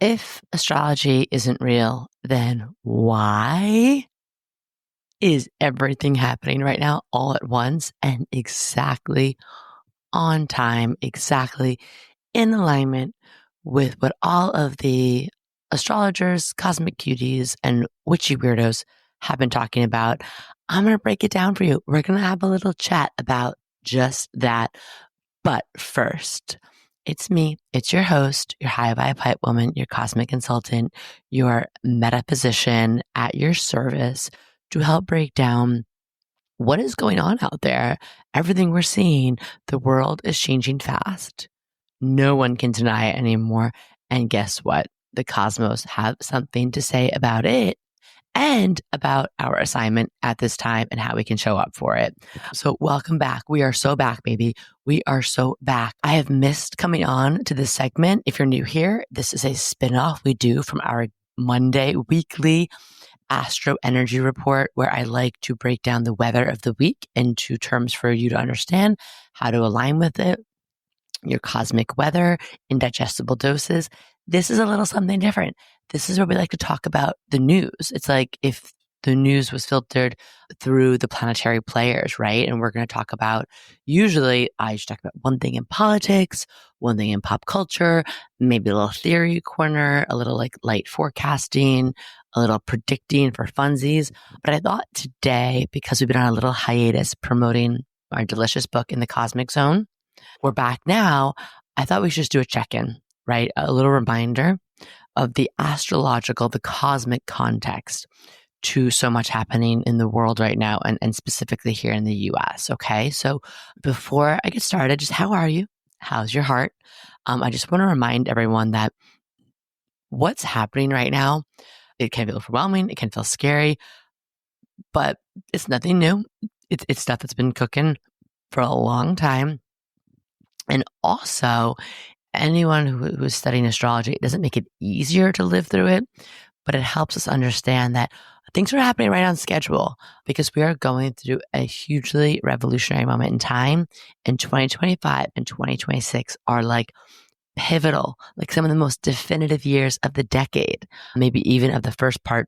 If astrology isn't real, then why is everything happening right now all at once and exactly on time, exactly in alignment with what all of the astrologers, cosmic cuties, and witchy weirdos have been talking about? I'm going to break it down for you. We're going to have a little chat about just that. But first, it's me. It's your host, your high vibe hype woman, your cosmic consultant, your metaphysician at your service to help break down what is going on out there. Everything we're seeing, the world is changing fast. No one can deny it anymore. And guess what? The cosmos have something to say about it and about our assignment at this time and how we can show up for it. So welcome back. We are so back, baby. We are so back. I have missed coming on to this segment. If you're new here, this is a spinoff we do from our Monday weekly Astro Energy Report, where I like to break down the weather of the week into terms for you to understand how to align with it, your cosmic weather in digestible doses. This is a little something different. This is where we like to talk about the news. It's like if the news was filtered through the planetary players, right? And we're going to talk about, usually I just talk about one thing in politics, one thing in pop culture, maybe a little theory corner, a little like light forecasting, a little predicting for funsies. But I thought today, because we've been on a little hiatus promoting our delicious book In the Cosmic Zone, we're back now. I thought we should just do a check-in, right? A little reminder of the astrological, the cosmic context to so much happening in the world right now and specifically here in the US. Okay. So before I get started, just how are you? How's your heart? I just want to remind everyone that what's happening right now, it can feel overwhelming. It can feel scary, but it's nothing new. It's stuff that's been cooking for a long time. And also, anyone who is studying astrology, it doesn't make it easier to live through it, but it helps us understand that things are happening right on schedule because we are going through a hugely revolutionary moment in time. And 2025 and 2026 are like pivotal, like some of the most definitive years of the decade, maybe even of the first part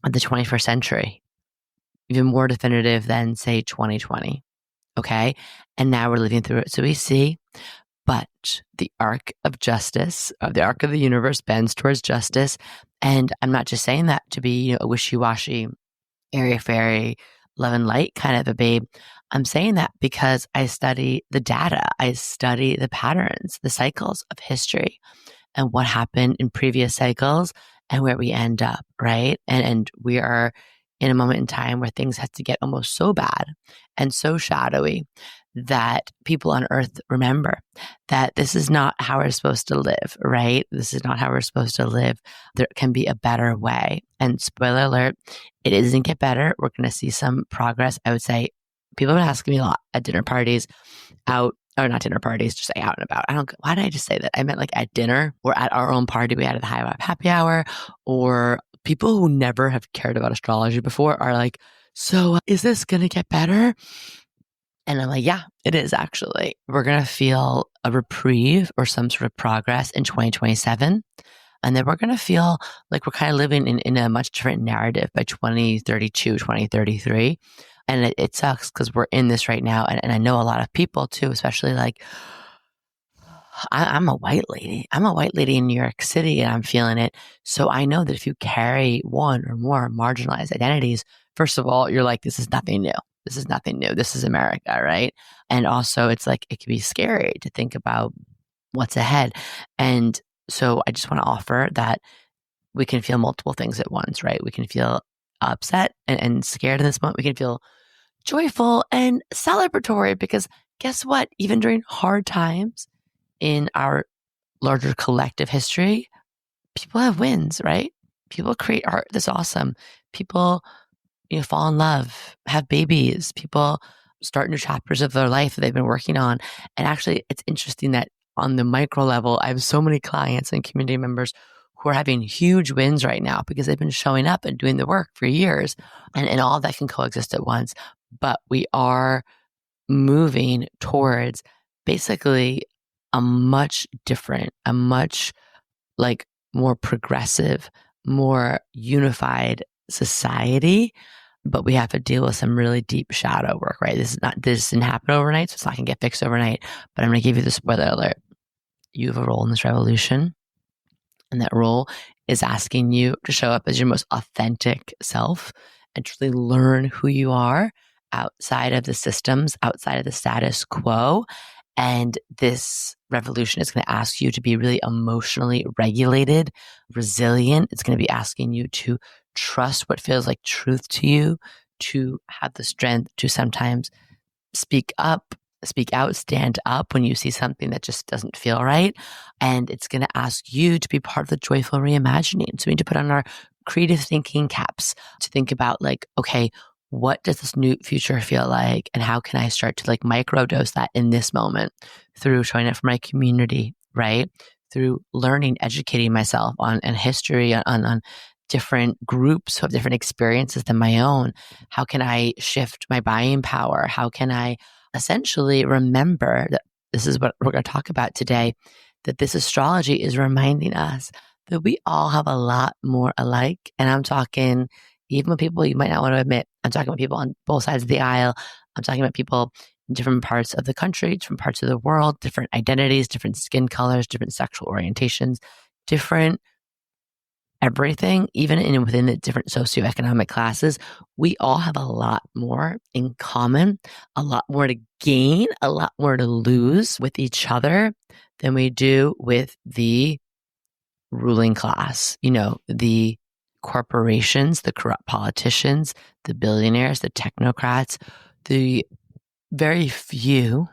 of the 21st century, even more definitive than, say, 2020. Okay. And now we're living through it. So we see, but the arc of justice, the arc of the universe bends towards justice. And I'm not just saying that to be, a wishy-washy, airy-fairy, love and light kind of a babe. I'm saying that because I study the data. I study the patterns, the cycles of history and what happened in previous cycles and where we end up, right? And we are in a moment in time where things have to get almost so bad and so shadowy that people on earth remember that this is not how we're supposed to live, right? This is not how we're supposed to live. There can be a better way. And spoiler alert, it isn't get better. We're going to see some progress. I would say people have been asking me a lot at dinner parties, out, or not dinner parties, just out and about. Why did I just say that? I meant like at dinner or at our own party we had at the High Vibe Happy Hour, or people who never have cared about astrology before are like, so is this going to get better? And I'm like, yeah, it is actually. We're going to feel a reprieve or some sort of progress in 2027. And then we're going to feel like we're kind of living in a much different narrative by 2032, 2033. And it sucks because we're in this right now. And I know a lot of people too, especially like, I'm a white lady. I'm a white lady in New York City and I'm feeling it. So I know that if you carry one or more marginalized identities, first of all, you're like, this is nothing new. This is nothing new. This is America, right? And also it's like, it can be scary to think about what's ahead. And so I just want to offer that we can feel multiple things at once, right? We can feel upset and scared in this moment. We can feel joyful and celebratory because guess what? Even during hard times, in our larger collective history, people have wins, right? People create art that's awesome. People, fall in love, have babies. People start new chapters of their life that they've been working on. And actually, it's interesting that on the micro level, I have so many clients and community members who are having huge wins right now because they've been showing up and doing the work for years. And all that can coexist at once. But we are moving towards basically a much different, a much like more progressive, more unified society. But we have to deal with some really deep shadow work, right? This didn't happen overnight, so it's not going to get fixed overnight. But I'm going to give you the spoiler alert. You have a role in this revolution. And that role is asking you to show up as your most authentic self and truly learn who you are outside of the systems, outside of the status quo. And this revolution is going to ask you to be really emotionally regulated, resilient. It's going to be asking you to trust what feels like truth to you, to have the strength to sometimes speak up, speak out, stand up when you see something that just doesn't feel right. And it's going to ask you to be part of the joyful reimagining. So we need to put on our creative thinking caps to think about like, okay, what does this new future feel like? And how can I start to like microdose that in this moment through showing up for my community, right? Through learning, educating myself on and history on different groups who have different experiences than my own. How can I shift my buying power? How can I essentially remember that this is what we're going to talk about today, that this astrology is reminding us that we all have a lot more alike. And I'm talking even with people you might not want to admit. I'm talking about people on both sides of the aisle. I'm talking about people in different parts of the country, different parts of the world, different identities, different skin colors, different sexual orientations, different everything, even within the different socioeconomic classes. We all have a lot more in common, a lot more to gain, a lot more to lose with each other than we do with the ruling class, the corporations, the corrupt politicians, the billionaires, the technocrats, the very few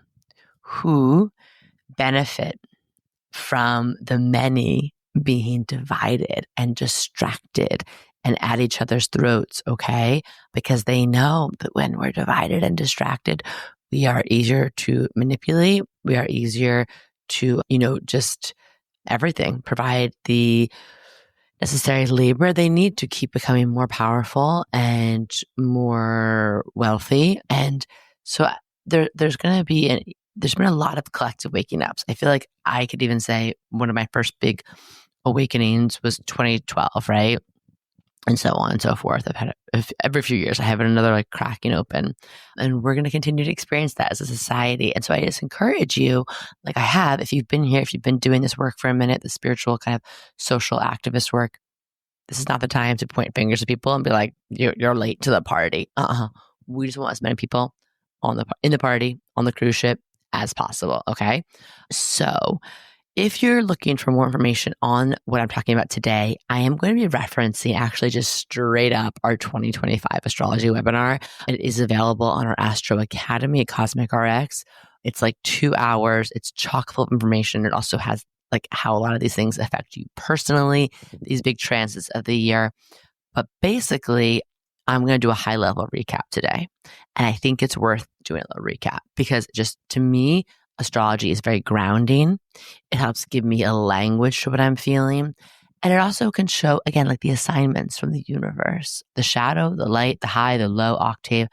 who benefit from the many being divided and distracted and at each other's throats, okay? Because they know that when we're divided and distracted, we are easier to manipulate. We are easier to, just everything, provide the necessary labor they need to keep becoming more powerful and more wealthy. And so there's going to be there's been a lot of collective waking ups. I feel like I could even say one of my first big awakenings was 2012, right? And so on and so forth. I've had it every few years. I have another like cracking open, and we're going to continue to experience that as a society. And so I just encourage you, like I have, if you've been here, if you've been doing this work for a minute, the spiritual kind of social activist work, this is not the time to point fingers at people and be like, you're late to the party. We just want as many people in the party, on the cruise ship as possible. Okay. So if you're looking for more information on what I'm talking about today, I am going to be referencing actually just straight up our 2025 astrology webinar. It is available on our Astro Academy at Cosmic RX. It's like 2 hours. It's chock full of information. It also has like how a lot of these things affect you personally, these big transits of the year. But basically, I'm going to do a high level recap today. And I think it's worth doing a little recap because just to me, astrology is very grounding. It helps give me a language to what I'm feeling. And it also can show, again, like the assignments from the universe, the shadow, the light, the high, the low octave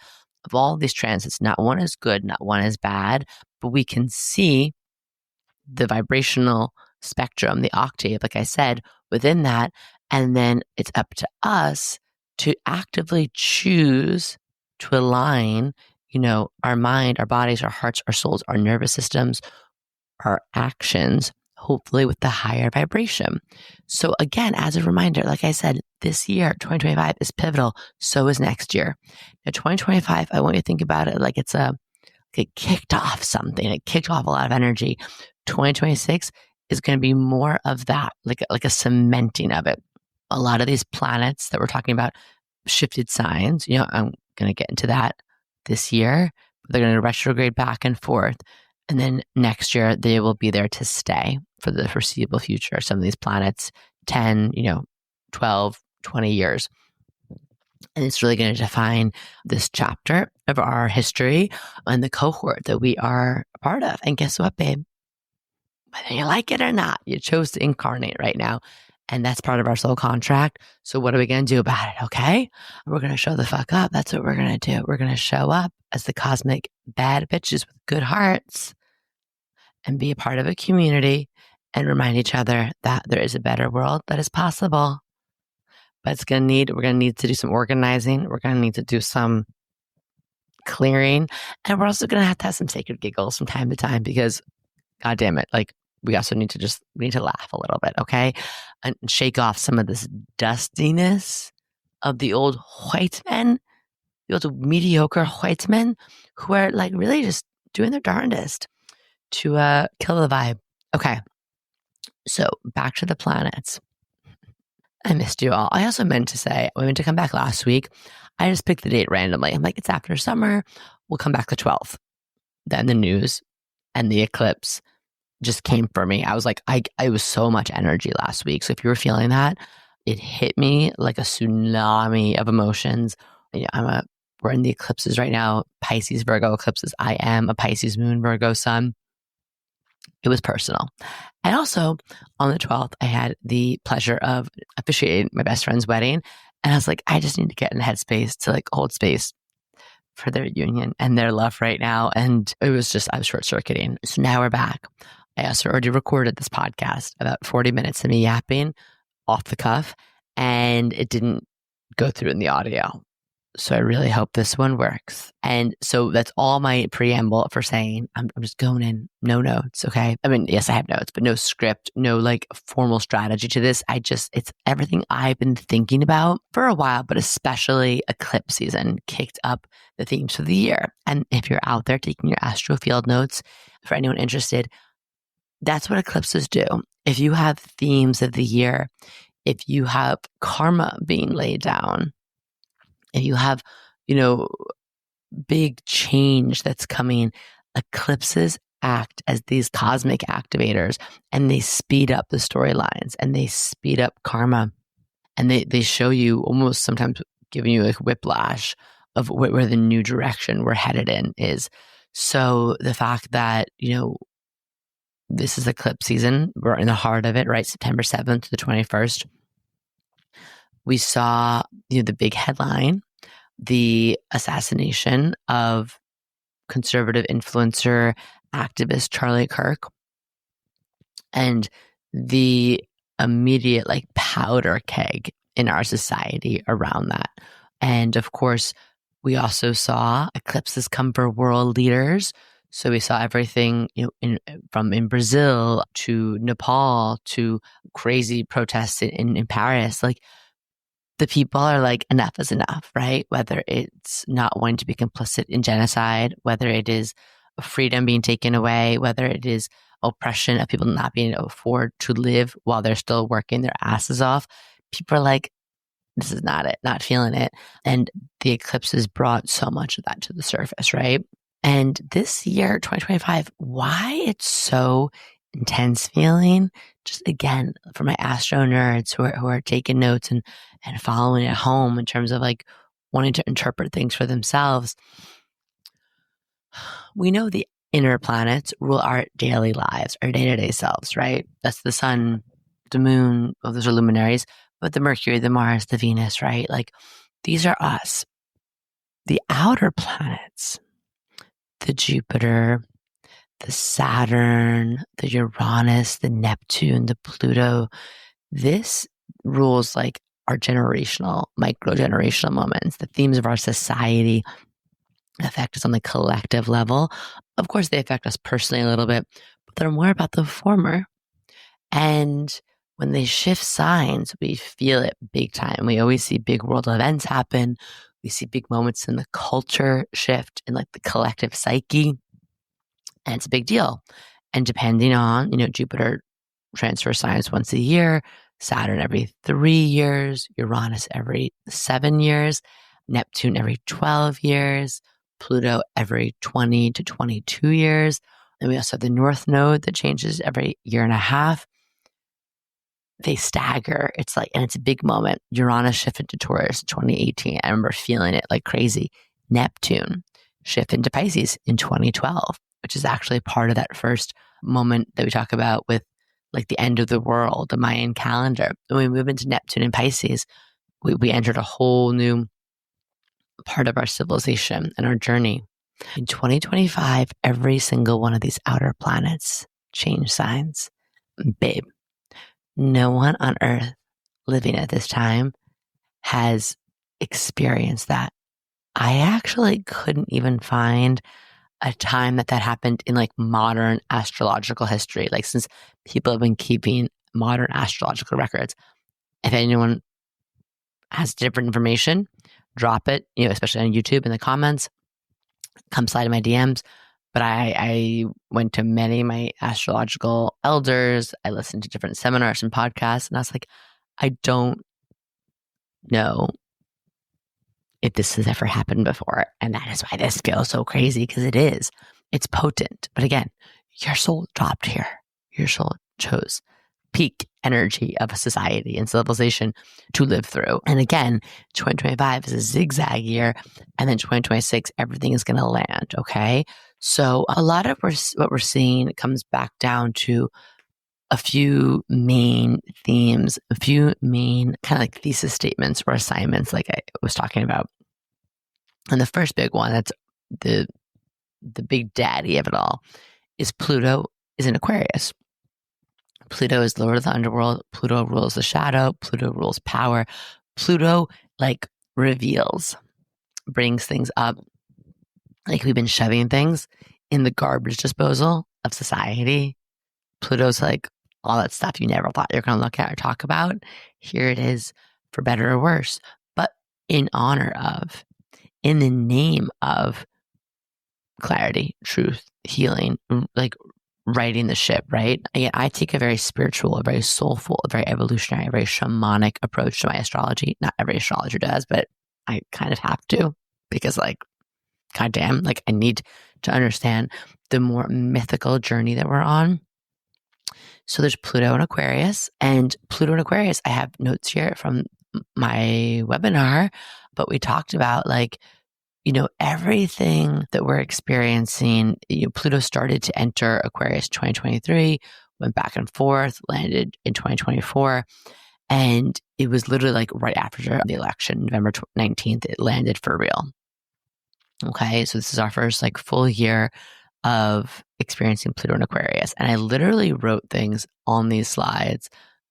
of all of these transits. Not one is good, not one is bad, but we can see the vibrational spectrum, the octave, like I said, within that. And then it's up to us to actively choose to align our mind, our bodies, our hearts, our souls, our nervous systems, our actions, hopefully with the higher vibration. So again, as a reminder, like I said, this year, 2025 is pivotal. So is next year. Now, 2025, I want you to think about it like it kicked off something. It kicked off a lot of energy. 2026 is going to be more of that, like a cementing of it. A lot of these planets that we're talking about shifted signs. I'm going to get into that this year. They're going to retrograde back and forth. And then next year, they will be there to stay for the foreseeable future. Some of these planets, 10, 12, 20 years. And it's really going to define this chapter of our history and the cohort that we are a part of. And guess what, babe? Whether you like it or not, you chose to incarnate right now. And that's part of our soul contract. So what are we going to do about it? Okay. We're going to show the fuck up. That's what we're going to do. We're going to show up as the cosmic bad bitches with good hearts and be a part of a community and remind each other that there is a better world that is possible. But we're gonna need to do some organizing. We're gonna need to do some clearing, and we're also gonna have to have some sacred giggles from time to time because, God damn it, like we also need to laugh a little bit, okay, and shake off some of this dustiness of the old white men, the old mediocre white men who are like really just doing their darndest to kill the vibe. Okay, so back to the planets. I missed you all. I also meant to say, we meant to come back last week. I just picked the date randomly. I'm like, it's after summer. We'll come back the 12th. Then the news and the eclipse just came for me. I was like, I was so much energy last week. So if you were feeling that, it hit me like a tsunami of emotions. We're in the eclipses right now. Pisces, Virgo eclipses. I am a Pisces moon, Virgo sun. It was personal. And also on the 12th, I had the pleasure of officiating my best friend's wedding. And I was like, I just need to get in the headspace to like hold space for their union and their love right now. And it was just, I was short circuiting. So now we're back. I also already recorded this podcast, about 40 minutes of me yapping off the cuff, and it didn't go through in the audio. So I really hope this one works. And so that's all my preamble for saying I'm just going in, no notes. Okay. I mean, yes, I have notes, but no script, no like formal strategy to this. It's everything I've been thinking about for a while, but especially eclipse season kicked up the themes for the year. And if you're out there taking your astro field notes, for anyone interested, that's what eclipses do. If you have themes of the year, if you have karma being laid down, if you have, big change that's coming, eclipses act as these cosmic activators, and they speed up the storylines and they speed up karma, and they show you, almost sometimes giving you like whiplash of where the new direction we're headed in is. So the fact that, this is eclipse season, we're in the heart of it, right? September 7th to the 21st. We saw, the big headline, the assassination of conservative influencer activist Charlie Kirk, and the immediate like powder keg in our society around that. And of course, we also saw eclipses come for world leaders. So we saw everything, from in Brazil to Nepal to crazy protests in Paris. Like, the people are like, enough is enough, right? Whether it's not wanting to be complicit in genocide, whether it is freedom being taken away, whether it is oppression of people not being able to afford to live while they're still working their asses off. People are like, this is not it, not feeling it. And the eclipses brought so much of that to the surface, right? And this year, 2025, why it's so intense feeling, just again, for my astro nerds who are taking notes and following at home in terms of like wanting to interpret things for themselves. We know the inner planets rule our daily lives, our day-to-day selves, right? That's the sun, the moon, well, those are luminaries, but the Mercury, the Mars, the Venus, right? Like, these are us. The outer planets, the Jupiter, the Saturn, the Uranus, the Neptune, the Pluto, this rules like our generational, micro-generational moments. The themes of our society affect us on the collective level. Of course, they affect us personally a little bit, but they're more about the former. And when they shift signs, we feel it big time. We always see big world events happen. We see big moments in the culture shift in like the collective psyche. And it's a big deal. And depending on, Jupiter transfer signs once a year, Saturn every 3 years, Uranus every 7 years, Neptune every 12 years, Pluto every 20 to 22 years. And we also have the North Node that changes every year and a half. They stagger. It's like, and it's a big moment. Uranus shifted to Taurus in 2018. I remember feeling it like crazy. Neptune shifted into Pisces in 2012, which is actually part of that first moment that we talk about with like the end of the world, the Mayan calendar. When we move into Neptune and Pisces, we entered a whole new part of our civilization and our journey. In 2025, every single one of these outer planets change signs. babe, no one on earth living at this time has experienced that. I actually couldn't even find a time that happened in like modern astrological history, like since people have been keeping modern astrological records. If anyone has different information, drop it, especially on YouTube in the comments, come slide in my DMs. But I went to many of my astrological elders. I listened to different seminars and podcasts, and I was like, I don't know if this has ever happened before. And that is why this feels so crazy, because it is. It's potent. But again, your soul dropped here. Your soul chose peak energy of a society and civilization to live through. And again, 2025 is a zigzag year. And then 2026, everything is going to land. Okay. So a lot of what we're seeing comes back down to a few main themes, a few main kind of like thesis statements or assignments, like I was talking about. And the first big one, that's the big daddy of it all, is Pluto is in Aquarius. Pluto is Lord of the underworld. Pluto rules the shadow. Pluto rules power. Pluto like reveals, brings things up. Like we've been shoving things in the garbage disposal of society. Pluto's like all that stuff you never thought you were going to look at or talk about. Here it is, for better or worse, but in honor of, in the name of clarity, truth, healing, like righting the ship, right? Again, I take a very spiritual, a very soulful, a very evolutionary, a very shamanic approach to my astrology. Not every astrologer does, but I kind of have to, because like, goddamn, like I need to understand the more mythical journey that we're on. So there's Pluto and Aquarius, and Pluto and Aquarius, I have notes here from my webinar, but we talked about like, everything that we're experiencing. Pluto started to enter Aquarius 2023, went back and forth, landed in 2024. And it was literally like right after the election, November 19th, it landed for real. Okay. So this is our first like full year of experiencing Pluto and Aquarius. And I literally wrote things on these slides,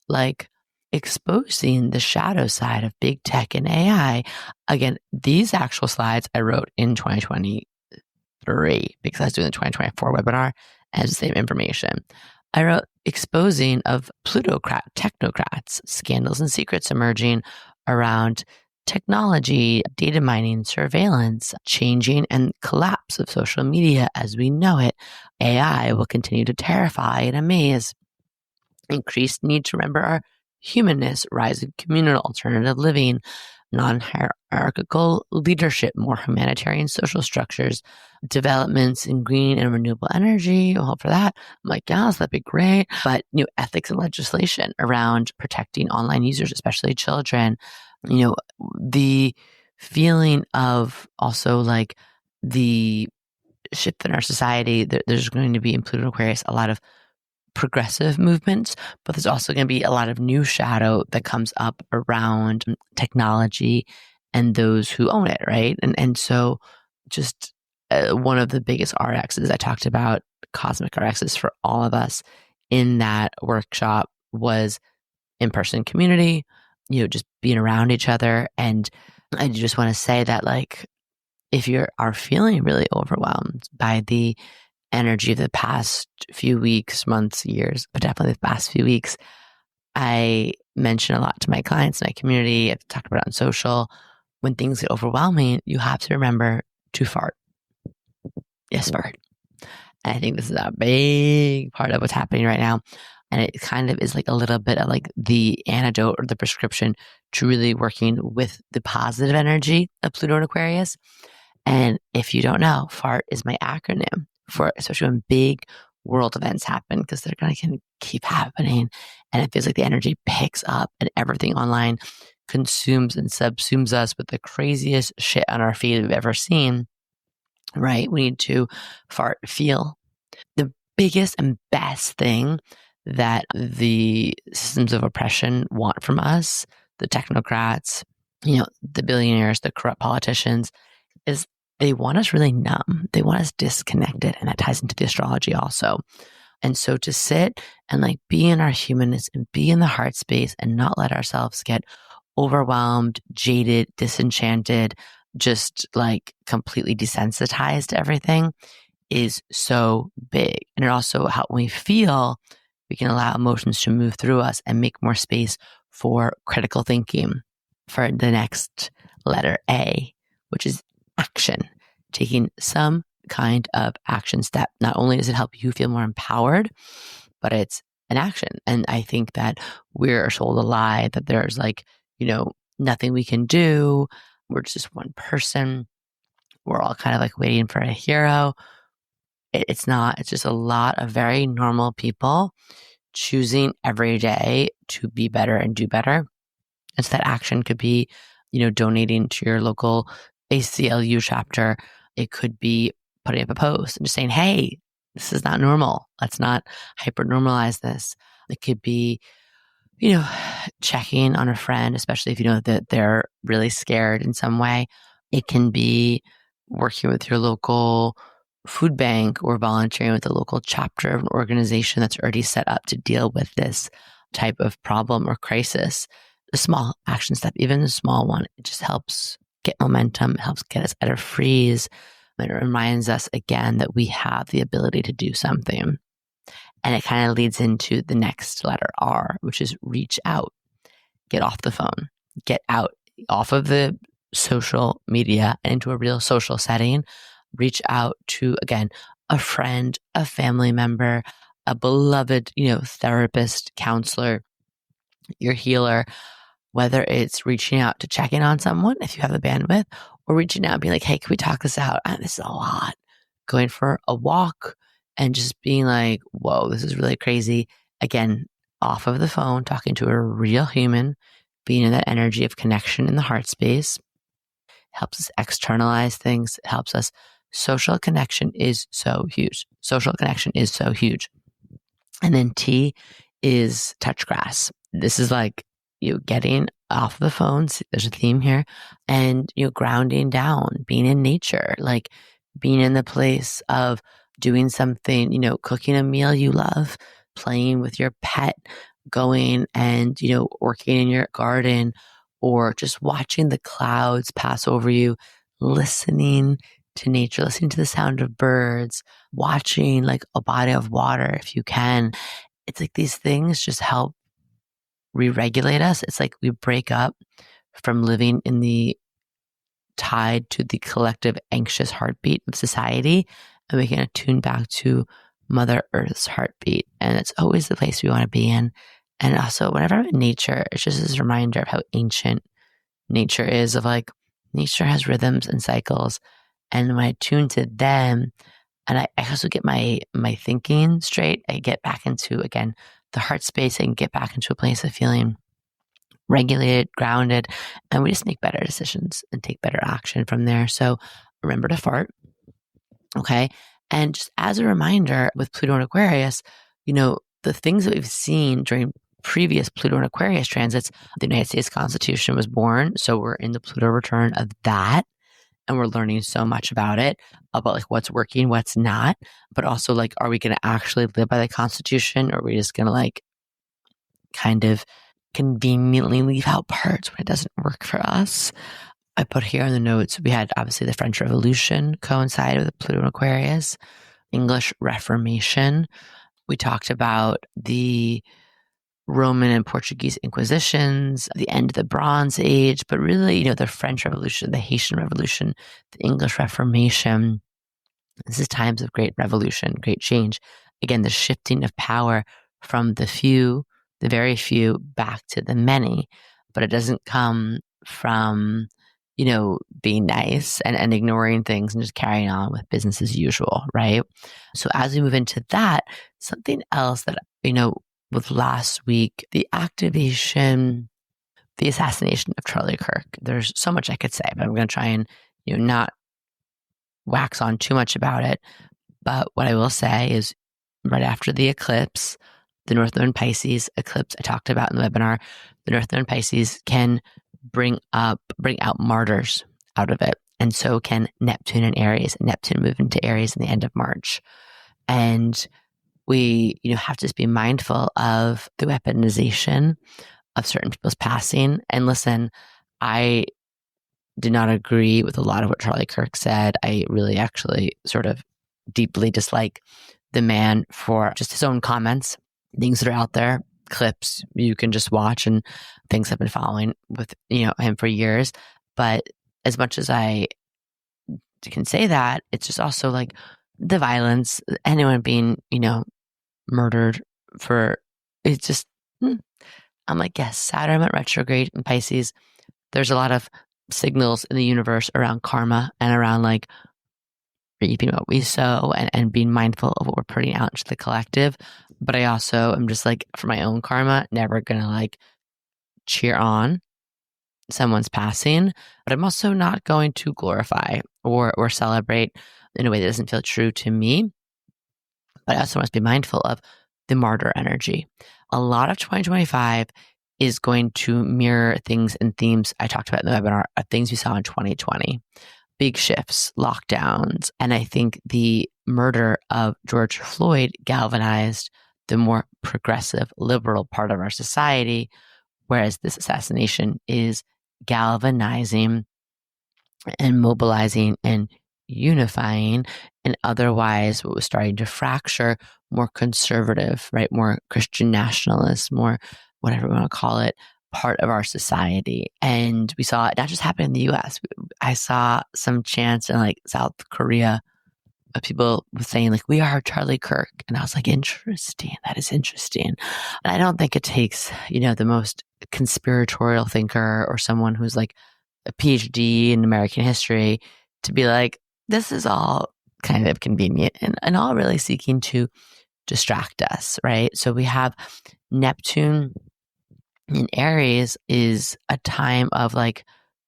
like exposing the shadow side of big tech and AI. Again, these actual slides I wrote in 2023 because I was doing the 2024 webinar and the same information. I wrote exposing of plutocrat technocrats, scandals and secrets emerging around technology, data mining, surveillance, changing and collapse of social media as we know it. AI will continue to terrify and amaze. Increased need to remember our humanness, rising communal alternative living, non-hierarchical leadership, more humanitarian social structures, developments in green and renewable energy. I'll hope for that. I'm like, yes, that'd be great. But, ethics and legislation around protecting online users, especially children. The feeling of also like the shift in our society, there's going to be in Pluto Aquarius a lot of progressive movements, but there's also going to be a lot of new shadow that comes up around technology and those who own it, right? And so just one of the biggest RXs I talked about, cosmic RXs for all of us in that workshop, was in-person community, just being around each other. And I just want to say that like, if you are feeling really overwhelmed by the energy of the past few weeks, months, years, but definitely the past few weeks, I mention a lot to my clients and my community. I've talked about it on social. When things get overwhelming, you have to remember to fart. Yes, fart. And I think this is a big part of what's happening right now. And it kind of is like a little bit of like the antidote or the prescription to really working with the positive energy of Pluto and Aquarius. And if you don't know, FART is my acronym for, especially when big world events happen, because they're going to keep happening. And it feels like the energy picks up and everything online consumes and subsumes us with the craziest shit on our feed we've ever seen, right? We need to fart, feel. The biggest and best thing that the systems of oppression want from us, the technocrats, the billionaires, the corrupt politicians, is they want us really numb. They want us disconnected. And that ties into the astrology also. And so to sit and like be in our humanness and be in the heart space and not let ourselves get overwhelmed, jaded, disenchanted, just like completely desensitized to everything is so big. And it also helps when we feel, we can allow emotions to move through us and make more space for critical thinking. For the next letter A, which is action, taking some kind of action step. Not only does it help you feel more empowered, but it's an action. And I think that we're sold a lie that there's like, nothing we can do. We're just one person. We're all kind of like waiting for a hero. It's not. It's just a lot of very normal people choosing every day to be better and do better. And so that action could be, donating to your local ACLU chapter. It could be putting up a post and just saying, hey, this is not normal. Let's not hyper normalize this. It could be, checking on a friend, especially if you know that they're really scared in some way. It can be working with your local food bank or volunteering with a local chapter of an organization that's already set up to deal with this type of problem or crisis. A small action step, even a small one, it just helps get momentum. It helps get us out of freeze. It reminds us again that we have the ability to do something. And it kind of leads into the next letter R, which is reach out. Get off the phone. Get out off of the social media and into a real social setting. Reach out to, again, a friend, a family member, a beloved, therapist, counselor, your healer, whether it's reaching out to check in on someone if you have the bandwidth, or reaching out and being like, hey, can we talk this out? This is a lot. Going for a walk and just being like, whoa, this is really crazy. Again, off of the phone, talking to a real human, being in that energy of connection in the heart space, helps us externalize things. It helps us. Social connection is so huge. Social connection is so huge. And then T is touch grass. This is like getting off the phones. There's a theme here. And grounding down, being in nature, like being in the place of doing something, cooking a meal you love, playing with your pet, going and, working in your garden, or just watching the clouds pass over you, listening to nature, listening to the sound of birds, watching like a body of water if you can. It's like these things just help re-regulate us. It's like we break up from living in the tied to the collective anxious heartbeat of society, and we can attune back to Mother Earth's heartbeat. And it's always the place we want to be in. And also, whenever I'm in nature, it's just this reminder of how ancient nature is, of like, nature has rhythms and cycles. And when I tune to them, and I also get my thinking straight, I get back into, again, the heart space. I can get back into a place of feeling regulated, grounded, and we just make better decisions and take better action from there. So remember to fart. Okay. And just as a reminder with Pluto and Aquarius, the things that we've seen during previous Pluto and Aquarius transits, the United States Constitution was born. So we're in the Pluto return of that. And we're learning so much about it, about like what's working, what's not, but also like, are we going to actually live by the Constitution, or are we just going to like kind of conveniently leave out parts when it doesn't work for us? I put here in the notes, we had obviously the French Revolution coincide with Pluto and Aquarius, English Reformation. We talked about the Roman and Portuguese Inquisitions, the end of the Bronze Age, but really, the French Revolution, the Haitian Revolution, the English Reformation. This is times of great revolution, great change. Again, the shifting of power from the few, the very few, back to the many. But it doesn't come from, being nice and ignoring things and just carrying on with business as usual, right? So as we move into that, something else that, with last week, the activation, the assassination of Charlie Kirk. There's so much I could say, but I'm going to try and, not wax on too much about it. But what I will say is right after the eclipse, the North Node in Pisces eclipse I talked about in the webinar, the North Node in Pisces can bring out martyrs out of it. And so can Neptune and Aries. Neptune move into Aries in the end of March. And we, have to just be mindful of the weaponization of certain people's passing. And listen, I did not agree with a lot of what Charlie Kirk said. I really actually sort of deeply dislike the man for just his own comments, things that are out there, clips you can just watch, and things I've been following with, him for years. But as much as I can say that, it's just also like the violence, anyone being, murdered for, it's just, I'm like, yes, Saturn went retrograde in Pisces. There's a lot of signals in the universe around karma and around like reaping what we sow, and being mindful of what we're putting out into the collective. But I also am just like, for my own karma, never gonna like cheer on someone's passing, but I'm also not going to glorify or celebrate in a way that doesn't feel true to me. But I also must be mindful of the martyr energy. A lot of 2025 is going to mirror things and themes I talked about in the webinar, of things we saw in 2020. Big shifts, lockdowns. And I think the murder of George Floyd galvanized the more progressive, liberal part of our society, whereas this assassination is galvanizing and mobilizing and unifying, and otherwise what was starting to fracture, more conservative, right? More Christian nationalist, more whatever we want to call it, part of our society. And we saw it not just happen in the US. I saw some chants in like South Korea of people saying like, we are Charlie Kirk. And I was like, interesting. That is interesting. And I don't think it takes, the most conspiratorial thinker or someone who's like a PhD in American history to be like, this is all kind of convenient and all really seeking to distract us, right? So we have Neptune in Aries is a time of like,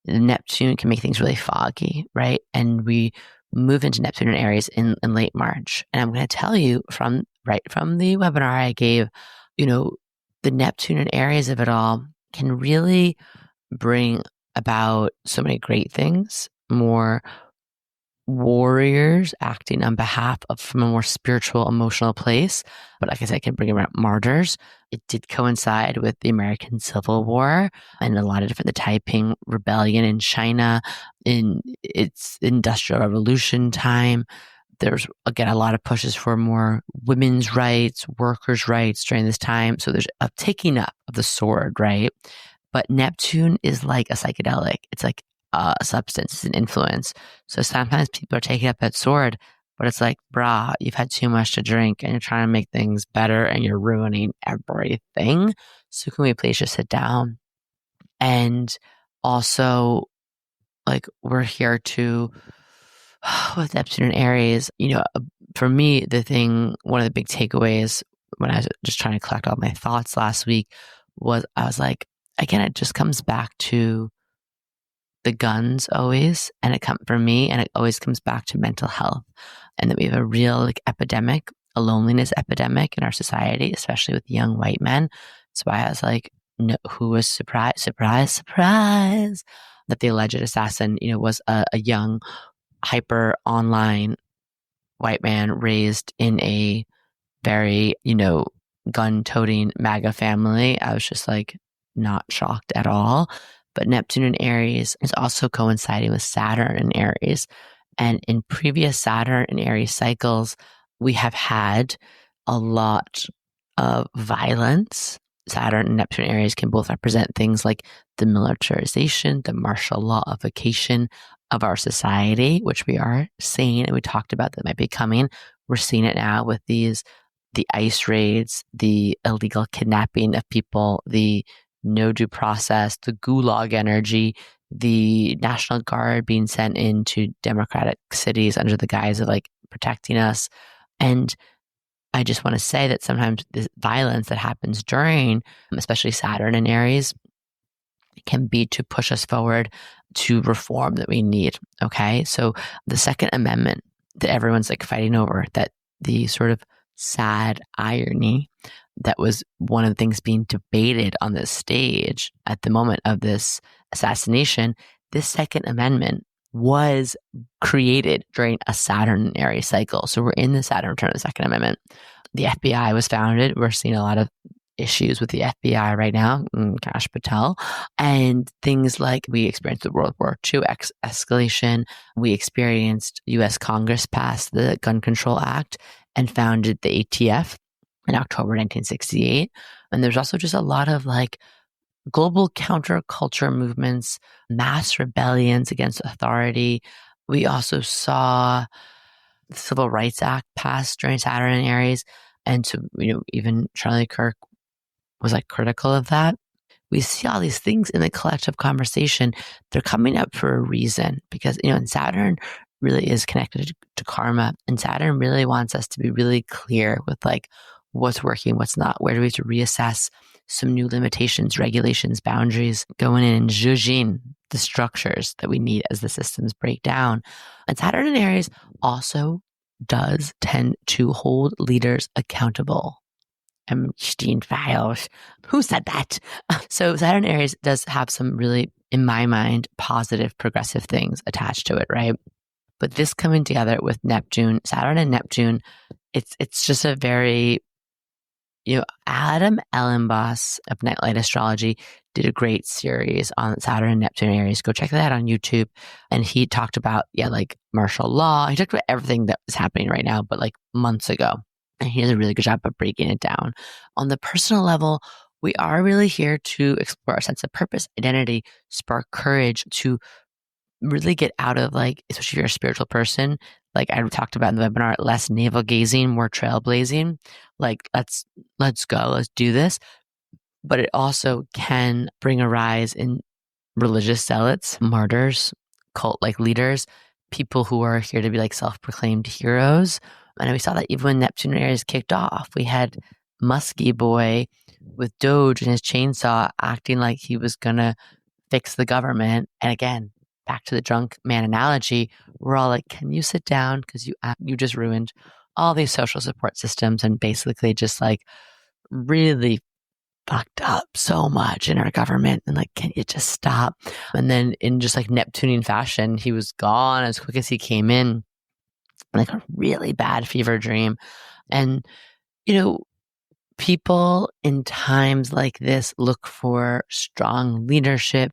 Neptune can make things really foggy, right? And we move into Neptune in Aries in late March. And I'm going to tell you from the webinar I gave, the Neptune in Aries of it all can really bring about so many great things, more warriors acting on behalf of from a more spiritual, emotional place. But like I said, it can bring about martyrs. It did coincide with the American Civil War and a lot of different, the Taiping Rebellion in China, in its Industrial Revolution time. There's, again, a lot of pushes for more women's rights, workers' rights during this time. So there's a taking up of the sword, right? But Neptune is like a psychedelic. It's like a substance, it's an influence. So sometimes people are taking up that sword, but it's like, brah, you've had too much to drink and you're trying to make things better and you're ruining everything. So can we please just sit down? And also, like, we're here to, with Neptune and Aries, for me, one of the big takeaways when I was just trying to collect all my thoughts last week was, I was like, again, it just comes back to the guns always, and for me, and it always comes back to mental health, and that we have a real like epidemic, a loneliness epidemic in our society, especially with young white men. That's why I was like, no, who was surprised that the alleged assassin, was a young, hyper online white man raised in a very, gun-toting MAGA family. I was just like not shocked at all. But Neptune in Aries is also coinciding with Saturn in Aries. And in previous Saturn and Aries cycles, we have had a lot of violence. Saturn and Neptune in Aries can both represent things like the militarization, the martial lawification of our society, which we are seeing, and we talked about that might be coming. We're seeing it now with the ICE raids, the illegal kidnapping of people, the no due process, the gulag energy, the National Guard being sent into democratic cities under the guise of like protecting us. And I just want to say that sometimes the violence that happens during, especially Saturn and Aries, can be to push us forward to reform that we need. Okay. So the Second Amendment that everyone's like fighting over, that the sort of sad irony that was one of the things being debated on this stage at the moment of this assassination, this Second Amendment was created during a Saturn and Aries cycle. So we're in the Saturn return of the Second Amendment. The FBI was founded. We're seeing a lot of issues with the FBI right now, Kash Patel, and things like we experienced the World War II escalation. We experienced U.S. Congress passed the Gun Control Act and founded the ATF in October 1968. And there's also just a lot of like global counterculture movements, mass rebellions against authority. We also saw the Civil Rights Act passed during Saturn and Aries. And so, even Charlie Kirk was like critical of that. We see all these things in the collective conversation. They're coming up for a reason because, and Saturn really is connected to karma. And Saturn really wants us to be really clear with like what's working, what's not, where do we have to reassess some new limitations, regulations, boundaries, going in and zhuzhing the structures that we need as the systems break down. And Saturn in Aries also does tend to hold leaders accountable. Files. Who said that? So Saturn Aries does have some really, in my mind, positive, progressive things attached to it, right? But this coming together with Neptune, Saturn and Neptune, it's just a very, Adam Ellenboss of Nightlight Astrology did a great series on Saturn and Neptune Aries. Go check that out on YouTube. And he talked about, like martial law. He talked about everything that is happening right now, but like months ago. And he does a really good job of breaking it down. On the personal level, we are really here to explore our sense of purpose, identity, spark courage to really get out of like, especially if you're a spiritual person, like I talked about in the webinar, less navel gazing, more trailblazing. Like, let's go, let's do this. But it also can bring a rise in religious zealots, martyrs, cult-like leaders, people who are here to be like self-proclaimed heroes. And we saw that even when Neptune Aries kicked off, we had Musky Boy with Doge and his chainsaw acting like he was going to fix the government. And again, back to the drunk man analogy, we're all like, can you sit down? Because you just ruined all these social support systems and basically just like really fucked up so much in our government. And like, can you just stop? And then in just like Neptunian fashion, he was gone as quick as he came in. Like a really bad fever dream. And, people in times like this look for strong leadership.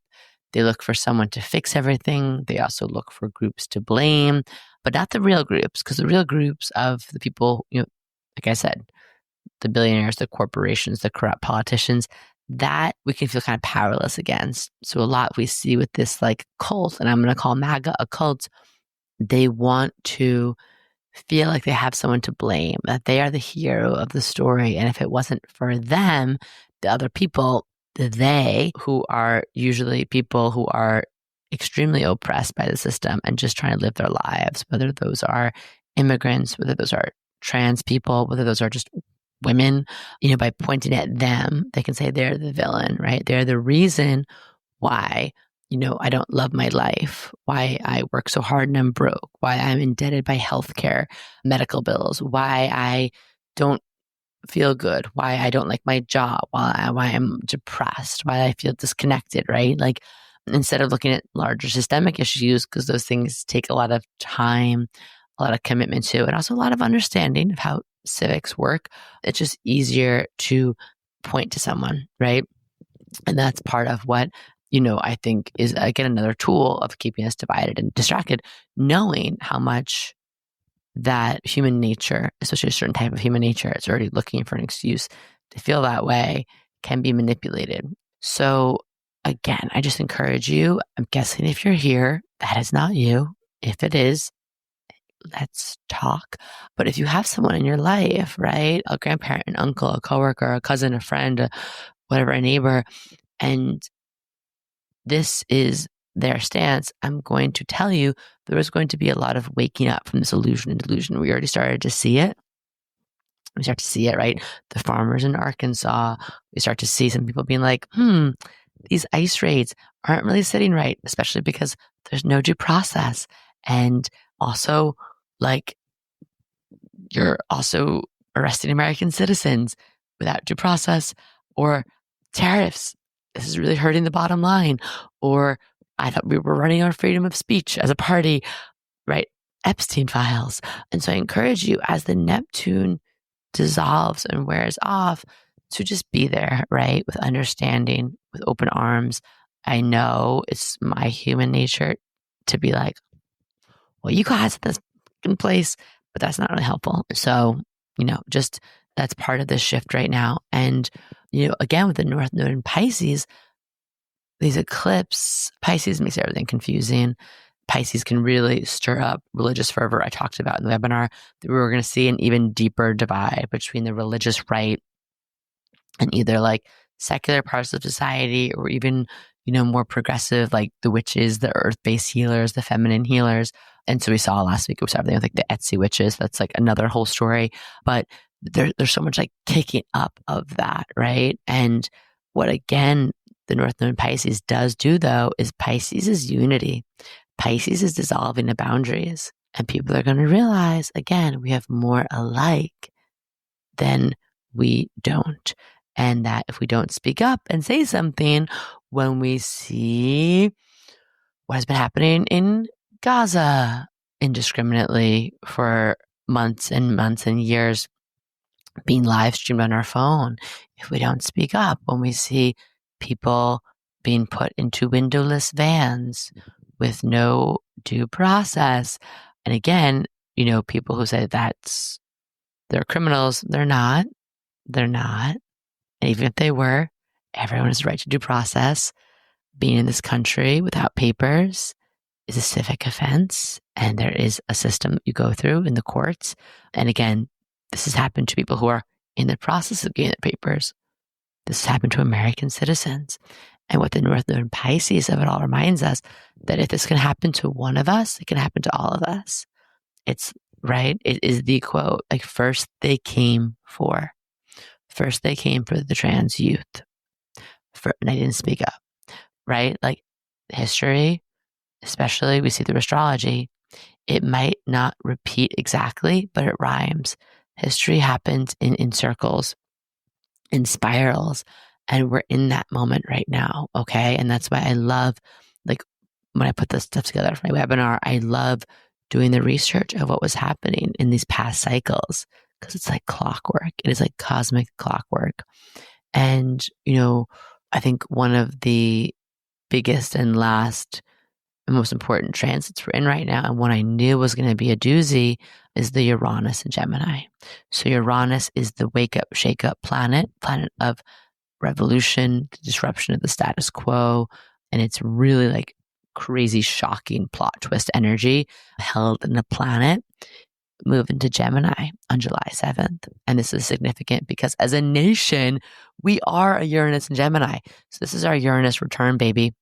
They look for someone to fix everything. They also look for groups to blame, but not the real groups, because the real groups of the people, like I said, the billionaires, the corporations, the corrupt politicians, that we can feel kind of powerless against. So a lot we see with this like cult, and I'm going to call MAGA a cult, they want to feel like they have someone to blame, that they are the hero of the story. And if it wasn't for them, the other people, they who are usually people who are extremely oppressed by the system and just trying to live their lives, whether those are immigrants, whether those are trans people, whether those are just women, by pointing at them, they can say they're the villain, right? They're the reason why I don't love my life, why I work so hard and I'm broke, why I'm indebted by healthcare, medical bills, why I don't feel good, why I don't like my job, why I'm depressed, why I feel disconnected, right? Like instead of looking at larger systemic issues, because those things take a lot of time, a lot of commitment to, and also a lot of understanding of how civics work, it's just easier to point to someone, right? And that's part of what I think is, again, another tool of keeping us divided and distracted, knowing how much that human nature, especially a certain type of human nature, it's already looking for an excuse to feel that way, can be manipulated. So again, I just encourage you, I'm guessing if you're here, that is not you. If it is, let's talk. But if you have someone in your life, right, a grandparent, an uncle, a coworker, a cousin, a friend, whatever, a neighbor, and this is their stance, I'm going to tell you there is going to be a lot of waking up from this illusion and delusion. We already started to see it. We start to see it, right? The farmers in Arkansas, we start to see some people being like, these ICE raids aren't really sitting right, especially because there's no due process. And also, like, you're also arresting American citizens without due process, or tariffs. This is really hurting the bottom line. Or I thought we were running on freedom of speech as a party, right? Epstein files. And so I encourage you, as the Neptune dissolves and wears off, to just be there, right? With understanding, with open arms. I know it's my human nature to be like, well, you guys at this in place, but that's not really helpful. So, just that's part of this shift right now. And, again, with the North Node in Pisces, these eclipse, Pisces makes everything confusing. Pisces can really stir up religious fervor. I talked about in the webinar that we were going to see an even deeper divide between the religious right and either like secular parts of society or even, more progressive, like the witches, the earth-based healers, the feminine healers. And so we saw last week, we saw everything with like the Etsy witches. That's like another whole story. But there's so much like kicking up of that, right? And what again, the North Node in Pisces does do though, is Pisces is unity. Pisces is dissolving the boundaries. And people are going to realize, again, we have more alike than we don't. And that if we don't speak up and say something, when we see what has been happening in Gaza indiscriminately for months and months and years, being live streamed on our phone, if we don't speak up, when we see people being put into windowless vans with no due process, and again, people who say they're criminals, they're not. And even if they were, everyone has the right to due process. Being in this country without papers is a civic offense, and there is a system you go through in the courts. And again, this has happened to people who are in the process of getting the papers. This has happened to American citizens. And what the North Node in Pisces of it all reminds us, that if this can happen to one of us, it can happen to all of us. It's right. It is the quote, like, first they came for the trans youth. And they didn't speak up, right? Like history, especially we see through astrology, it might not repeat exactly, but it rhymes. History happens in circles, in spirals, and we're in that moment right now, okay? And that's why I love, like, when I put this stuff together for my webinar, I love doing the research of what was happening in these past cycles, because it's like clockwork. It is like cosmic clockwork. And, I think one of the biggest and last and most important transits we're in right now, and one I knew was going to be a doozy, is the Uranus in Gemini. So Uranus is the wake up, shake up planet of revolution, the disruption of the status quo. And it's really like crazy, shocking plot twist energy held in the planet. Move into Gemini on July 7th. And this is significant because as a nation, we are a Uranus in Gemini. So this is our Uranus return, baby.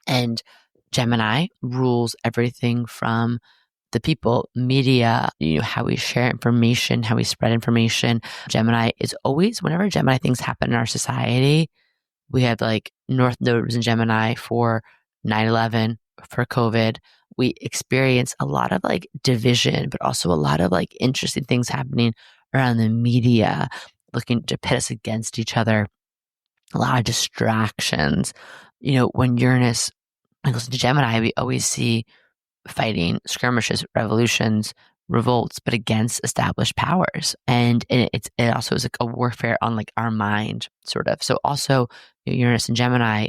And Gemini rules everything from the people, media, how we share information, how we spread information. Gemini is always, whenever Gemini things happen in our society, we have like North Node in Gemini for 9/11, for COVID. We experience a lot of like division, but also a lot of like interesting things happening around the media, looking to pit us against each other. A lot of distractions. When Uranus goes into Gemini, we always see fighting, skirmishes, revolutions, revolts, but against established powers. And it also is like a warfare on like our mind, sort of. So also Uranus and Gemini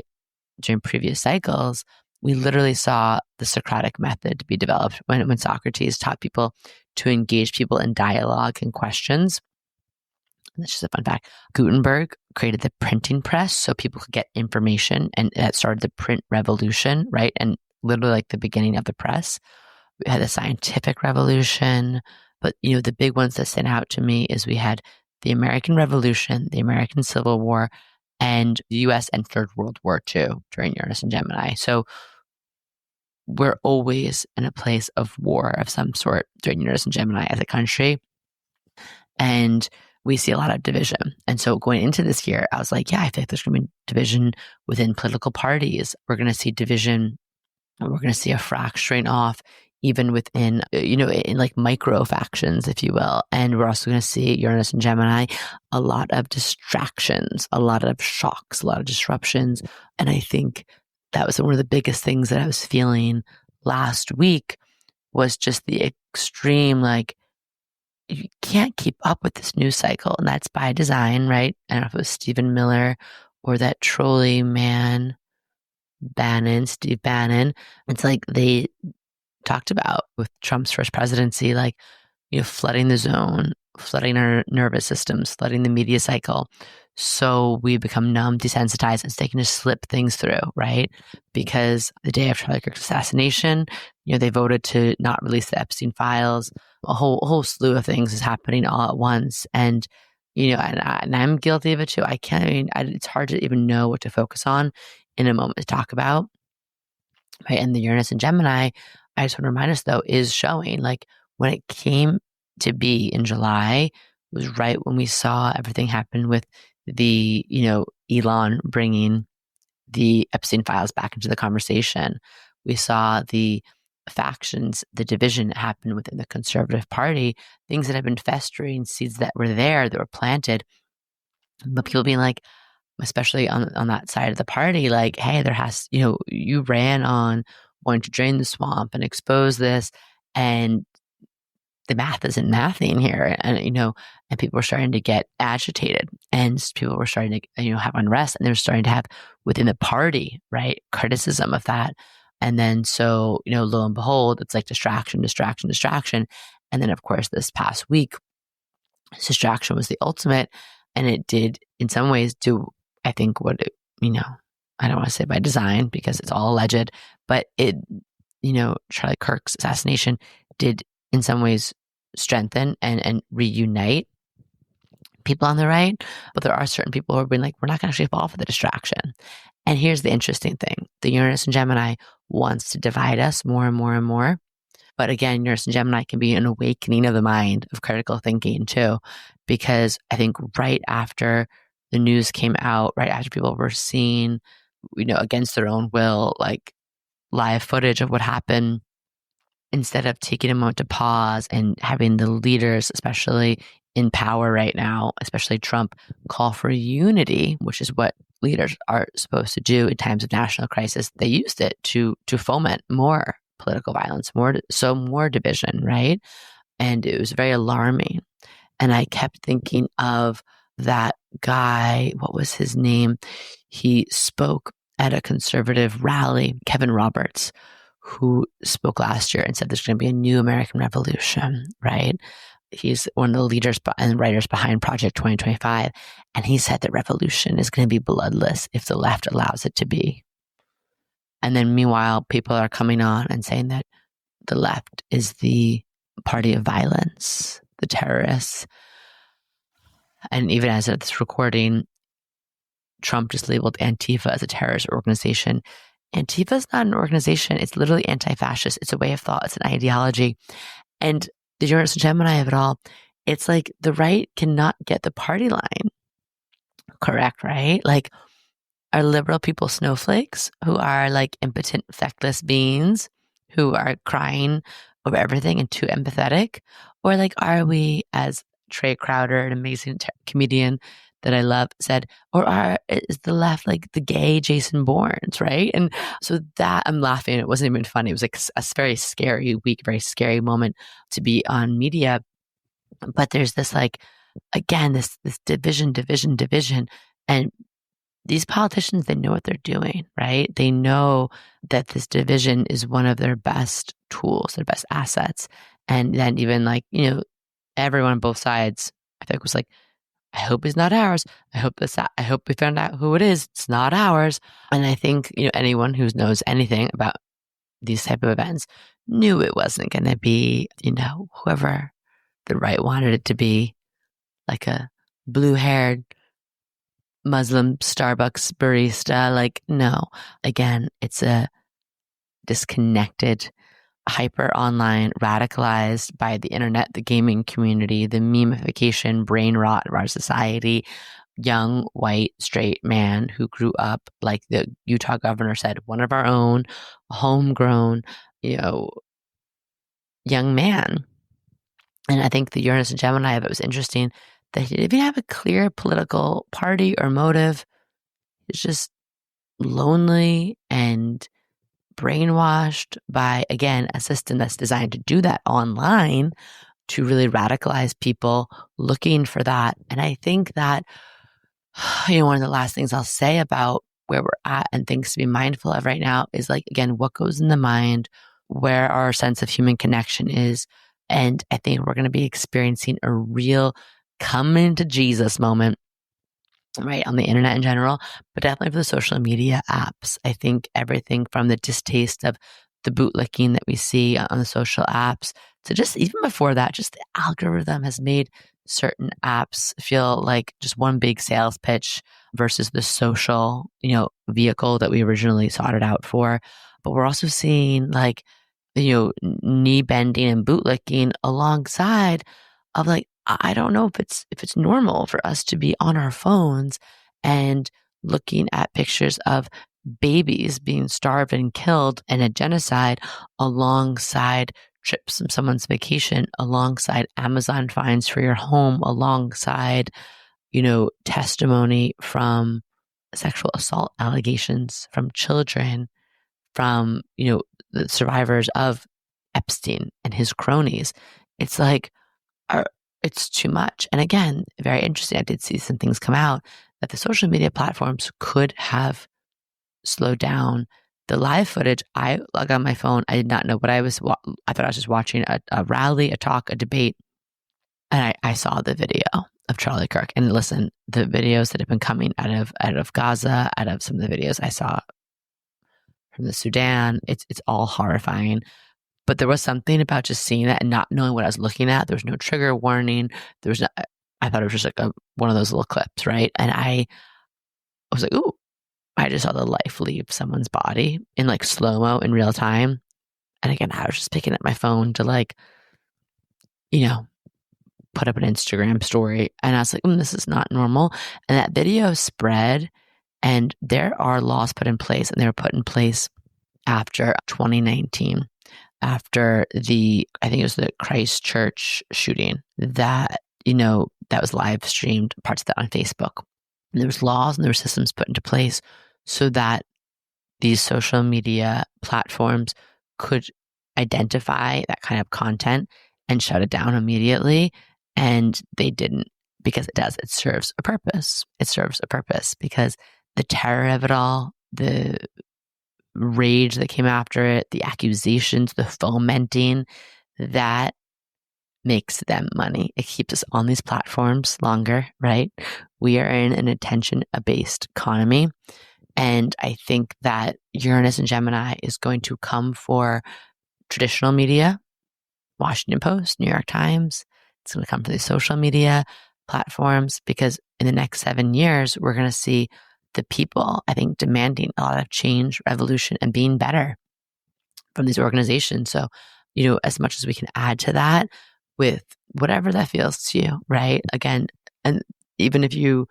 during previous cycles, we literally saw the Socratic method be developed when Socrates taught people to engage people in dialogue and questions. That's just a fun fact. Gutenberg created the printing press so people could get information, and that started the print revolution, right? And literally like the beginning of the press. We had the scientific revolution, but the big ones that stand out to me is we had the American Revolution, the American Civil War, and the US entered World War II during Uranus and Gemini. So we're always in a place of war of some sort during Uranus and Gemini as a country. And we see a lot of division. And so going into this year, I was like, yeah, I think there's going to be division within political parties. We're going to see division, and we're going to see a fracturing off even within, in like micro factions, if you will. And we're also going to see Uranus and Gemini, a lot of distractions, a lot of shocks, a lot of disruptions. And I think that was one of the biggest things that I was feeling last week, was just the extreme, like, you can't keep up with this news cycle, and that's by design, right? I don't know if it was Stephen Miller or that trolley man, Steve Bannon. It's like they talked about with Trump's first presidency, like, flooding the zone, flooding our nervous systems, flooding the media cycle. So we become numb, desensitized, and they can just slip things through, right? Because the day after Charlie Kirk's assassination, they voted to not release the Epstein files. A whole slew of things is happening all at once. And, and I'm guilty of it too. It's hard to even know what to focus on in a moment to talk about. Right. And the Uranus and Gemini, I just want to remind us though, is showing like when it came to be in July, it was right when we saw everything happen with the, Elon bringing the Epstein files back into the conversation. We saw the factions, the division that happened within the Conservative Party, things that had been festering, seeds that were there, that were planted. But people being like, especially on that side of the party, like, hey, there has, you ran on wanting to drain the swamp and expose this, and the math isn't mathing here. And, and people were starting to get agitated, and people were starting to, have unrest, and they were starting to have within the party, right, criticism of that. And then, so, lo and behold, it's like distraction. And then, of course, this past week, distraction was the ultimate. And it did, in some ways, do, I think, what it, I don't want to say by design because it's all alleged, but it, Charlie Kirk's assassination did in some ways strengthen and reunite people on the right. But there are certain people who have been like, we're not going to actually fall for the distraction. And here's the interesting thing. The Uranus and Gemini wants to divide us more and more and more. But again, Uranus and Gemini can be an awakening of the mind, of critical thinking too, because I think right after the news came out, right after people were seeing, against their own will, like live footage of what happened, instead of taking a moment to pause and having the leaders, especially in power right now, especially Trump, call for unity, which is what leaders are supposed to do in times of national crisis, they used it to foment more political violence, more division, right? And it was very alarming. And I kept thinking of that guy, what was his name? He spoke at a conservative rally, Kevin Roberts, who spoke last year and said there's going to be a new American revolution, right? He's one of the leaders and writers behind Project 2025. And he said that revolution is going to be bloodless if the left allows it to be. And then meanwhile, people are coming on and saying that the left is the party of violence, the terrorists. And even as of this recording, Trump just labeled Antifa as a terrorist organization. Antifa is not an organization. It's literally anti-fascist. It's a way of thought. It's an ideology. And the Uranus and Gemini of it all, it's like the right cannot get the party line correct, right? Like, are liberal people snowflakes who are like impotent, feckless beings who are crying over everything and too empathetic? Or like, are we, as Trey Crowder, an amazing comedian that I love, said, is the left like the gay Jason Bournes, right? And so that, I'm laughing. It wasn't even funny. It was like a very scary week, very scary moment to be on media. But there's this like, again, this division. And these politicians, they know what they're doing, right? They know that this division is one of their best tools, their best assets. And then even like, everyone on both sides, I think was like, I hope it's not ours. I hope we found out who it is. It's not ours. And I think, anyone who knows anything about these type of events knew it wasn't going to be, whoever the right wanted it to be, like a blue-haired Muslim Starbucks barista. Like, no. Again, it's a disconnected, hyper online, radicalized by the internet, the gaming community, the memification, brain rot of our society, young, white, straight man who grew up, like the Utah governor said, one of our own, homegrown, young man. And I think the Uranus and Gemini of it was interesting that he didn't even have a clear political party or motive. It's just lonely and brainwashed by, again, a system that's designed to do that online. to really radicalize people looking for that. And I think that, one of the last things I'll say about where we're at and things to be mindful of right now is like, again, what goes in the mind, where our sense of human connection is. And I think we're going to be experiencing a real coming to Jesus moment, right, on the internet in general, but definitely for the social media apps. I think everything from the distaste of the bootlicking that we see on the social apps to just even before that, just the algorithm has made certain apps feel like just one big sales pitch versus the social, vehicle that we originally sought it out for. But we're also seeing like, knee bending and bootlicking alongside of like, I don't know if it's normal for us to be on our phones and looking at pictures of babies being starved and killed in a genocide alongside trips from someone's vacation, alongside Amazon finds for your home, alongside, testimony from sexual assault allegations from children, from, the survivors of Epstein and his cronies. It's like, it's too much. And again, very interesting. I did see some things come out that the social media platforms could have slowed down the live footage. I log on my phone. I did not know what I was. I thought I was just watching a rally, a talk, a debate, and I saw the video of Charlie Kirk. And listen, the videos that have been coming out of Gaza, out of some of the videos I saw from the Sudan, it's all horrifying. But there was something about just seeing that and not knowing what I was looking at. There was no trigger warning. I thought it was just like one of those little clips, right? And I was like, ooh, I just saw the life leave someone's body in like slow-mo in real time. And again, I was just picking up my phone to like, put up an Instagram story. And I was like, this is not normal. And that video spread, and there are laws put in place, and they were put in place after 2019. After I think it was the Christchurch shooting that, that was live streamed, parts of that on Facebook. And there was laws and there were systems put into place so that these social media platforms could identify that kind of content and shut it down immediately. And they didn't, because it serves a purpose. It serves a purpose because the terror of it all, the rage that came after it, the accusations, the fomenting, that makes them money. It keeps us on these platforms longer, right? We are in an attention-based economy. And I think that Uranus and Gemini is going to come for traditional media, Washington Post, New York Times. It's going to come for these social media platforms because in the next 7 years, we're going to see the people, I think, demanding a lot of change, revolution, and being better from these organizations. So, as much as we can add to that with whatever that feels to you, right? Again, and even if you,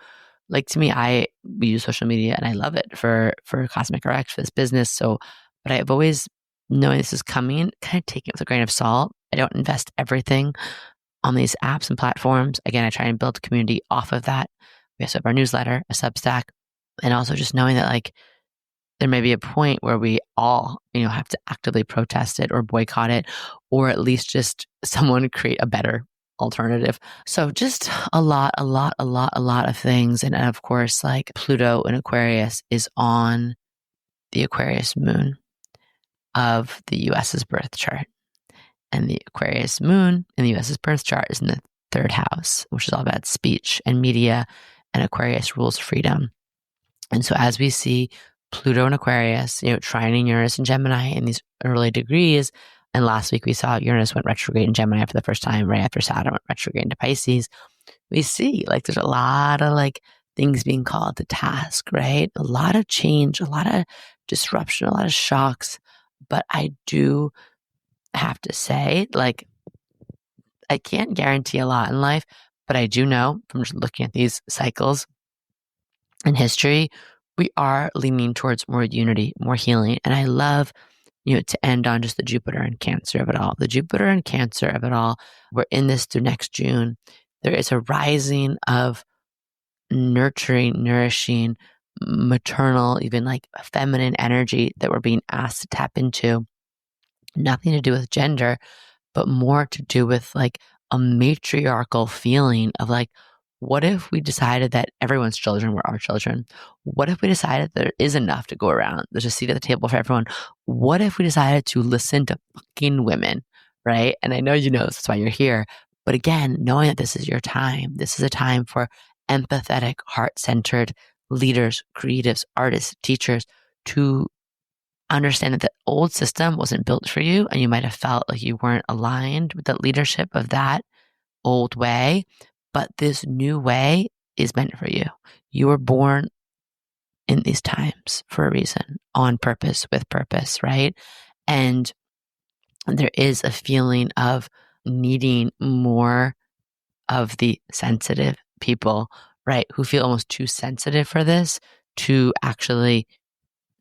like to me, we use social media and I love it for Cosmic RX, for this business. So, but I've always knowing this is coming, kind of taking it with a grain of salt. I don't invest everything on these apps and platforms. Again, I try and build a community off of that. We also have our newsletter, a Substack. And also just knowing that like there may be a point where we all, have to actively protest it or boycott it, or at least just someone create a better alternative. So just a lot of things. And of course, like Pluto in Aquarius is on the Aquarius moon of the US's birth chart. And the Aquarius moon in the US's birth chart is in the 3rd house, which is all about speech and media, and Aquarius rules freedom. And so as we see Pluto and Aquarius, trining Uranus and Gemini in these early degrees, and last week we saw Uranus went retrograde in Gemini for the first time, right after Saturn went retrograde into Pisces, we see like there's a lot of like things being called to task, right? A lot of change, a lot of disruption, a lot of shocks. But I do have to say, like, I can't guarantee a lot in life, but I do know from just looking at these cycles in history, we are leaning towards more unity, more healing. And I love, to end on just the Jupiter and Cancer of it all. The Jupiter and Cancer of it all, we're in this through next June. There is a rising of nurturing, nourishing, maternal, even like feminine energy that we're being asked to tap into. Nothing to do with gender, but more to do with like a matriarchal feeling of like, what if we decided that everyone's children were our children? What if we decided there is enough to go around? There's a seat at the table for everyone. What if we decided to listen to fucking women, right? And I know you know this, that's why you're here. But again, knowing that this is your time, this is a time for empathetic, heart-centered leaders, creatives, artists, teachers to understand that the old system wasn't built for you, and you might have felt like you weren't aligned with the leadership of that old way. But this new way is meant for you. You were born in these times for a reason, on purpose, with purpose, right? And there is a feeling of needing more of the sensitive people, right? Who feel almost too sensitive for this to actually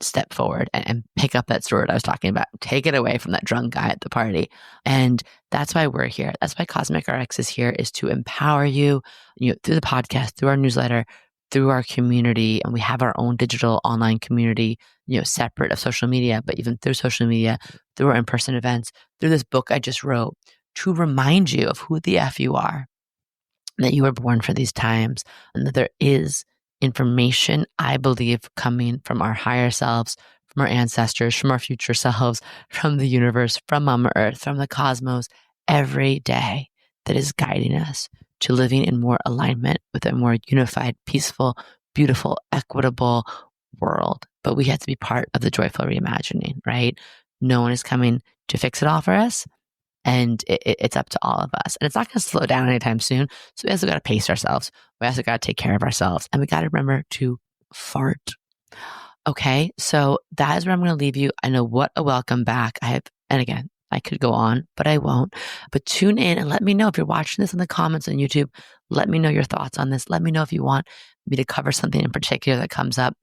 step forward and pick up that sword I was talking about, take it away from that drunk guy at the party. And that's why we're here. That's why Cosmic RX is here, is to empower you, through the podcast, through our newsletter, through our community. And we have our own digital online community, separate of social media, but even through social media, through our in-person events, through this book I just wrote, to remind you of who the F you are, that you were born for these times, and that there is information, I believe, coming from our higher selves, from our ancestors, from our future selves, from the universe, from Mama Earth, from the cosmos, every day, that is guiding us to living in more alignment with a more unified, peaceful, beautiful, equitable world. But we have to be part of the joyful reimagining, right? No one is coming to fix it all for us. And it's up to all of us. And it's not going to slow down anytime soon. So we also got to pace ourselves. We also got to take care of ourselves. And we got to remember to fart. Okay, so that is where I'm going to leave you. I know, what a welcome back. And again, I could go on, but I won't. But tune in and let me know if you're watching this in the comments on YouTube. Let me know your thoughts on this. Let me know if you want me to cover something in particular that comes up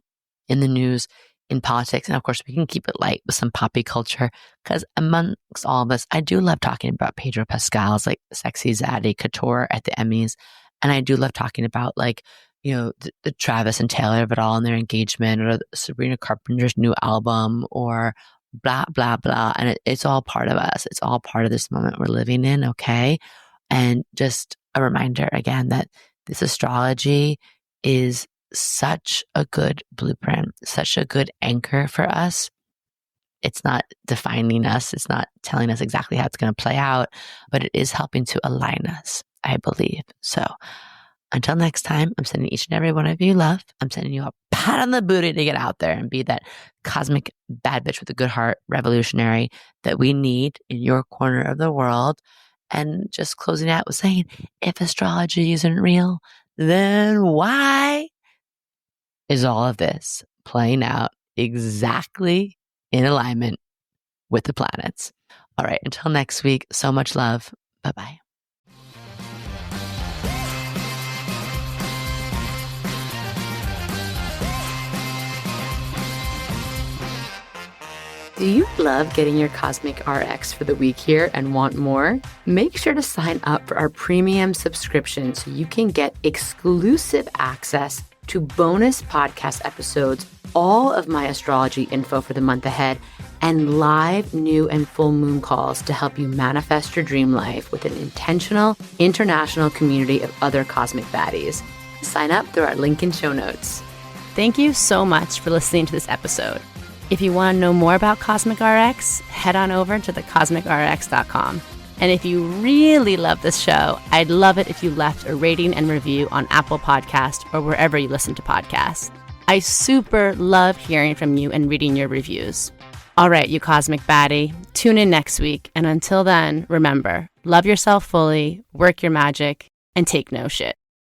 in the news, in politics. And of course, we can keep it light with some poppy culture, because amongst all of us, I do love talking about Pedro Pascal's like sexy zaddy couture at the Emmys. And I do love talking about the Travis and Taylor of it all and their engagement, or Sabrina Carpenter's new album, or blah, blah, blah. And it's all part of us. It's all part of this moment we're living in. Okay. And just a reminder again that this astrology is such a good blueprint, such a good anchor for us. It's not defining us. It's not telling us exactly how it's going to play out, but it is helping to align us, I believe. So until next time, I'm sending each and every one of you love. I'm sending you a pat on the booty to get out there and be that cosmic bad bitch with a good heart, revolutionary that we need in your corner of the world. And just closing out with saying, if astrology isn't real, then why is all of this playing out exactly in alignment with the planets? All right, until next week, so much love. Bye-bye. Do you love getting your Cosmic RX for the week here and want more? Make sure to sign up for our premium subscription so you can get exclusive access to bonus podcast episodes, all of my astrology info for the month ahead, and live new and full moon calls to help you manifest your dream life with an intentional international community of other cosmic baddies. Sign up through our link in show notes. Thank you so much for listening to this episode. If you want to know more about Cosmic RX, head on over to thecosmicrx.com. And if you really love this show, I'd love it if you left a rating and review on Apple Podcasts or wherever you listen to podcasts. I super love hearing from you and reading your reviews. All right, you cosmic baddie, tune in next week. And until then, remember, love yourself fully, work your magic, and take no shit.